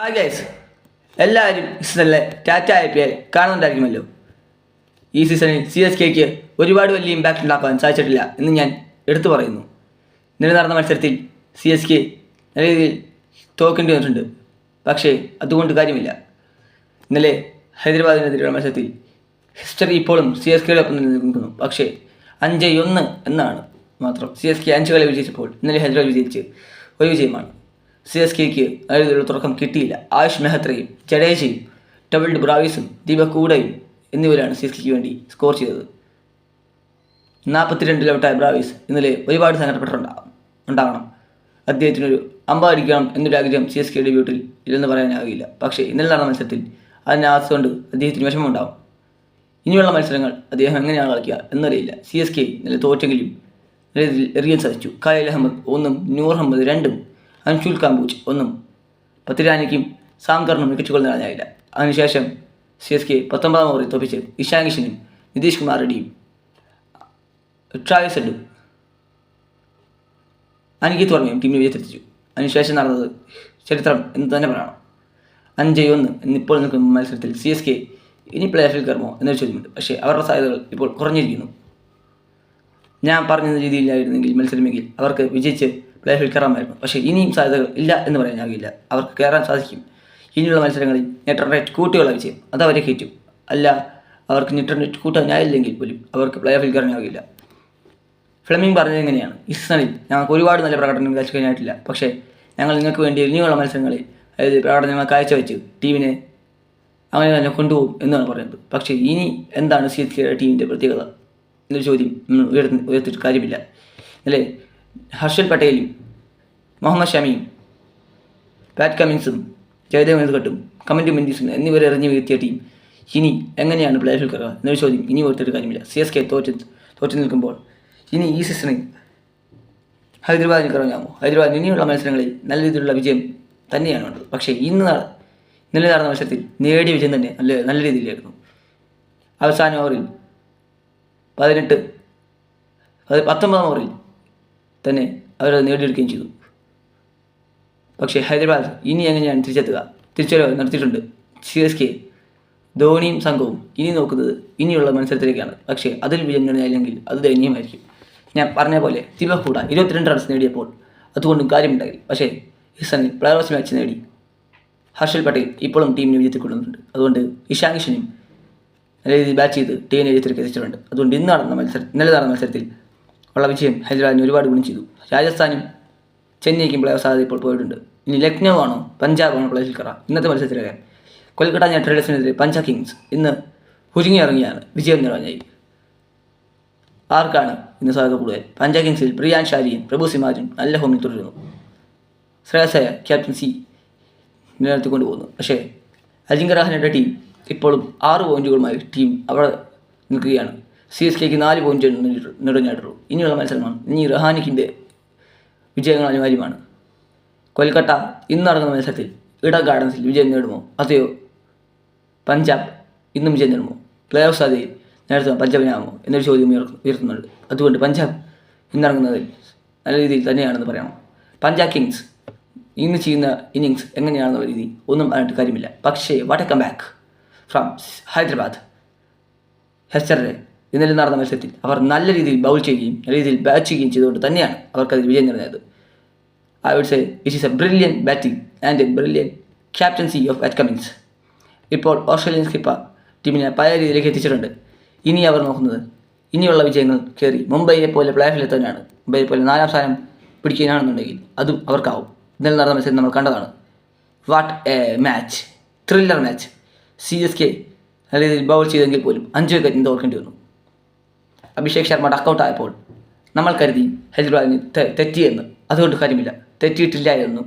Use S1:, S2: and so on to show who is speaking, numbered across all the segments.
S1: Hi guys, എല്ലാവരും സീസണിലെ Tata IPL കാണുന്നുണ്ടായിരിക്കുമല്ലോ. ഈ സീസണിൽ CSKക്ക് ഒരുപാട് വലിയ ഇമ്പാക്റ്റ് ഉണ്ടാക്കാൻ സാധിച്ചിട്ടില്ല എന്ന് ഞാൻ എടുത്തു പറയുന്നു. ഇന്നലെ നടന്ന മത്സരത്തിൽ CSK നല്ല രീതിയിൽ തോക്കേണ്ടി വന്നിട്ടുണ്ട്. പക്ഷേ അതുകൊണ്ട് കാര്യമില്ല. ഇന്നലെ ഹൈദരാബാദിനെതിരെയുള്ള മത്സരത്തിൽ ഹിസ്റ്ററി ഇപ്പോഴും CSKയുടെ ഒപ്പം നിൽക്കുന്നു. പക്ഷേ 5-1 എന്നാണ് മാത്രം. CSK 5 കളി വിജയിച്ചപ്പോൾ ഇന്നലെ ഹൈദരാബാദ് വിജയിച്ച് ഒരു വിജയമാണ്. CSKക്ക് അതിലുള്ള തുടക്കം കിട്ടിയില്ല. ആയുഷ് മെഹത്രയും ജഡേജയും ഡബിൾഡ് ബ്രാവിസും ദീപക് ഹൂഡയും എന്നിവരാണ് CSKക്ക് വേണ്ടി സ്കോർ ചെയ്തത്. 42 ഔട്ടായ ബ്രാവിസ് ഇന്നലെ ഒരുപാട് സങ്കടപ്പെട്ടിട്ടുണ്ടാകണം. അദ്ദേഹത്തിനൊരു അടിക്കണം എന്നൊരു ആഗ്രഹം CSK ഡെബ്യൂട്ടിൽ ഇല്ലെന്ന് പറയാനാകില്ല. പക്ഷേ ഇന്നലെ നടന്ന മത്സരത്തിൽ അതിനകത്തുകൊണ്ട് അദ്ദേഹത്തിന് വിഷമമുണ്ടാകും. ഇനിയുള്ള മത്സരങ്ങൾ അദ്ദേഹം എങ്ങനെയാണ് കളിക്കുക എന്നറിയില്ല. CSK ഇന്നലെ തോറ്റെങ്കിലും എറിയാൻ സാധിച്ചു. ഖലീൽ അഹമ്മദ് 1, നൂർ അഹമ്മദ് 2, അൻഷുൽ കാംബൂജ് 1, പത്തിരാനിക്കും സാംകറിനും വിക്കറ്റുകൾ നേടാനായില്ല. അതിനുശേഷം CSK 19 ഓവറിൽ തോപ്പിച്ച് ഇഷാൻ കിഷനും നിതീഷ് കുമാർ റെഡ്ഡിയും ട്രാവിസ് ഹെഡും അനികേത് വർമ്മയും ടീമിനെ വിജയത്തിലെത്തിച്ചു. അതിനുശേഷം നടന്നത് ചരിത്രം എന്ന് തന്നെ പറയണം. 5-1 എന്നിപ്പോൾ നിൽക്കുന്ന മത്സരത്തിൽ CSK ഇനി പ്ലേ ഓഫിൽ കയറുമോ എന്നൊരു ചോദ്യമുണ്ട്. പക്ഷേ അവരുടെ സാധ്യതകൾ ഇപ്പോൾ കുറഞ്ഞിരിക്കുന്നു. ഞാൻ പറഞ്ഞ രീതിയിലായിരുന്നെങ്കിൽ മത്സരമെങ്കിൽ അവർക്ക് വിജയിച്ച് പ്ലേ ഓഫിൽ കയറാമായിരുന്നു. പക്ഷേ ഇനിയും സാധ്യതകൾ ഇല്ല എന്ന് പറയാനാകില്ല. അവർക്ക് കയറാൻ സാധിക്കും. ഇനിയുള്ള മത്സരങ്ങളിൽ നെറ്റ് റേറ്റ് കൂട്ടിയുള്ള വിജയം അത് അവരെ കയറ്റും. അല്ല, അവർക്ക് നെറ്റ് റേറ്റ് കൂട്ടാനായില്ലെങ്കിൽ പോലും അവർക്ക് പ്ലേ ഓഫിൽ കയറാനാകില്ല. ഫ്ലെമിംഗ് പറഞ്ഞത് എങ്ങനെയാണ്? ഈ സീസണിൽ ഞങ്ങൾക്ക് ഒരുപാട് നല്ല പ്രകടനം കാഴ്ചവെക്കാനായിട്ടില്ല. പക്ഷേ ഞങ്ങൾ നിങ്ങൾക്ക് വേണ്ടി ഇനിയുള്ള മത്സരങ്ങളിൽ അതായത് പ്രകടനങ്ങൾ കാഴ്ചവെച്ച് ടീമിനെ അങ്ങനെ തന്നെ കൊണ്ടുപോകും എന്നാണ് പറയുന്നത്. പക്ഷേ ഇനി എന്താണ് CSK ടീമിൻ്റെ പ്രത്യേകത എന്നൊരു ചോദ്യം ഉയർത്തിയിട്ട് കാര്യമില്ല. അല്ലേ, ഹർഷൽ പട്ടേലും മുഹമ്മദ് ഷമിയും പാറ്റ് കമ്മിൻസും ജയദേവ് നെടുങ്കട്ടും കമൻറ്റ് മെൻഡീസും എന്നിവരെ എറിഞ്ഞു വീഴ്ത്തിയ ടീം ഇനി എങ്ങനെയാണ് പ്ലേ ഓഫിൽ കയറുക എന്നൊരു ചോദ്യം ഇനി ഉയർത്തിയിട്ട് കാര്യമില്ല. CSK തോറ്റ് നിൽക്കുമ്പോൾ ഇനി ഈ സീസണിൽ ഹൈദരാബാദിന് കയറാമോ? ഹൈദരാബാദിന് ഇനിയുള്ള മത്സരങ്ങളിൽ നല്ല രീതിയിലുള്ള വിജയം തന്നെയാണ് വേണ്ടത്. പക്ഷേ ഇന്നലെ നടന്ന മത്സരത്തിൽ നേടിയ വിജയം തന്നെ നല്ല രീതിയിലായിരുന്നു. അവസാന ഓവറിൽ 19 ഓവറിൽ തന്നെ അവരത് നേടിയെടുക്കുകയും ചെയ്തു. പക്ഷേ ഹൈദരാബാദ് ഇനി എങ്ങനെയാണ് തിരിച്ചുവരവ് നടത്തിയിട്ടുണ്ട്. CSK ധോണിയും സംഘവും ഇനി നോക്കുന്നത് ഇനിയുള്ള മത്സരത്തിലേക്കാണ്. പക്ഷേ അതിൽ വിജയം നേടിയില്ലെങ്കിൽ അത് ദയനീയമായിരിക്കും. ഞാൻ പറഞ്ഞ പോലെ ദീപക് ഹൂഡ 22 റൺസ് നേടിയപ്പോൾ അതുകൊണ്ടും കാര്യമുണ്ടായി. പക്ഷേ ഈ സീസണിൽ പ്ലെയർ ഓഫ് മാച്ച് നേടി ഹർഷൽ പട്ടേൽ ഇപ്പോഴും ടീമിനെ വിജയത്തിൽ കൊണ്ടുവന്നിട്ടുണ്ട്. അതുകൊണ്ട് ഇഷാൻ കിഷനും നല്ല രീതിയിൽ ബാറ്റ് ചെയ്ത് ടീമിനെ വിജയത്തിലേക്ക് എത്തിച്ചിട്ടുണ്ട്. അതുകൊണ്ട് ഇന്നലെ നടന്ന മത്സരത്തിൽ ഉള്ള വിജയം ഹൈദരാബാദിന് ഒരുപാട് ഗുണം ചെയ്തു. രാജസ്ഥാനും ചെന്നൈക്കും പ്ലേ ഓഫ് സാധ്യത ഇപ്പോൾ പോയിട്ടുണ്ട്. ഇനി ലക്നൗ ആണോ പഞ്ചാബാണോ പ്ലേ ഓഫിൽ കയറാം? ഇന്നത്തെ മത്സരത്തിലറിയാൻ. കൊൽക്കത്ത നൈറ്റ് റൈഡേഴ്സിനെതിരെ പഞ്ചാബ് കിങ്സ് ഇന്ന് ഇറങ്ങിയാണ് വിജയം നേടാനായി. ആർക്കാണ് ഇന്ന് സാധ്യത കൂടുതൽ? പഞ്ചാബ് കിങ്സിൽ പ്രിയാൻ ഷാരിയും പ്രഭു സിമാജും നല്ല ഹോമിൽ തുടരുന്നു. ശ്രേയസ് അയ്യർ ക്യാപ്റ്റൻസി നിലനിർത്തിക്കൊണ്ട് പോകുന്നു. പക്ഷേ അജിങ്ക്യ രഹാനെയുടെ ടീം ഇപ്പോഴും 6 പോയിൻറ്റുകളുമായി ടീം അവിടെ നിൽക്കുകയാണ്. CSKക്ക് 4 പോയിൻറ്റ് നേടുന്നുള്ളൂ. ഇനിയുള്ള മത്സരമാണ്. ഇനി രഹാനിക്കിൻ്റെ വിജയങ്ങൾ അനിവാര്യമാണ്. കൊൽക്കത്ത ഇന്ന് നടക്കുന്ന മത്സരത്തിൽ ഈഡൻ ഗാർഡൻസിൽ വിജയം നേടുമോ? അതെയോ പഞ്ചാബ് ഇന്നും വിജയം നേടുമോ? പ്ലേ ഓഫ് സാധ്യതയിൽ നേരത്തെ പഞ്ചാബിനാകുമോ എന്നൊരു ചോദ്യം ഉയർത്തുന്നുണ്ട്. അതുകൊണ്ട് പഞ്ചാബ് ഇന്നിറങ്ങുന്നതിൽ നല്ല രീതിയിൽ തന്നെയാണെന്ന് പറയണം. പഞ്ചാബ് കിങ്സ് ഇന്ന് ചെയ്യുന്ന ഇന്നിങ്സ് എങ്ങനെയാണെന്നുള്ള രീതി ഒന്നും പറഞ്ഞിട്ട് കാര്യമില്ല. പക്ഷേ what a come back from Hyderabad. ഹെസ്റ്ററെ ഇന്നലെ നടന്ന മത്സരത്തിൽ അവർ നല്ല രീതിയിൽ ബൗൾ ചെയ്യുകയും നല്ല രീതിയിൽ ബാറ്റ് ചെയ്യുകയും ചെയ്തുകൊണ്ട് തന്നെയാണ് അവർക്കതിൽ വിജയം നേടുന്നത്. I would say it is a brilliant batting and a brilliant captaincy of Pat Cummins. ഇപ്പോൾ ഓസ്ട്രേലിയൻ സ്കിപ്പർ ടീമിനെ പല രീതിയിലേക്ക് എത്തിച്ചിട്ടുണ്ട്. ഇനി അവർ നോക്കുന്നത് ഇനിയുള്ള വിജയങ്ങൾ കയറി മുംബൈയെ പോലെ പ്ലേ ഓഫിൽ എത്താനാണ്. മുംബൈയെ പോലെ 4ാം സ്ഥാനം പിടിക്കാനാണെന്നുണ്ടെങ്കിൽ അതും അവർക്കാവും. ഇന്നലെ നടന്ന മത്സരം നമ്മൾ കണ്ടതാണ്. What A match, thriller match. CSK നല്ല രീതിയിൽ ബൗൾ ചെയ്തെങ്കിൽ പോലും 5 വിക്കറ്റിന് തോൽക്കേണ്ടി വന്നു. അഭിഷേക് ശർമ്മ ഡക്കൗട്ട് ആയപ്പോൾ നമ്മൾ കരുതി ഹൈദരാബാദിന് തെറ്റിയെന്ന്. അതുകൊണ്ട് കാര്യമില്ല, തെറ്റിയിട്ടില്ല എന്നും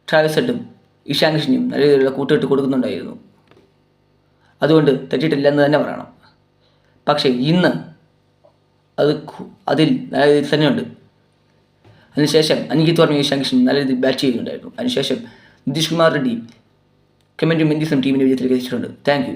S1: ട്രാവിസ് ഹെഡും ഇഷാൻ കിഷനും നല്ല രീതിയിലുള്ള കൂട്ടുകെട്ട് കൊടുക്കുന്നുണ്ടായിരുന്നു. അതുകൊണ്ട് തെറ്റിയിട്ടില്ല എന്ന് തന്നെ പറയണം. പക്ഷേ ഇന്ന് അതിൽ നല്ല രീതിയിൽ തന്നെയുണ്ട്. അതിനുശേഷം അനികേത് വർമ്മയും ഇഷാൻ കിഷനും നല്ല രീതിയിൽ ബാറ്റ് ചെയ്യുന്നുണ്ടായിരുന്നു. അതിനുശേഷം നിതീഷ് കുമാർ റെഡ്ഡിയും കമൻറ്റ് മെൻഡീസും ടീമിനെ വിജയത്തിലേക്ക് എത്തിച്ചിട്ടുണ്ട്. Thank you.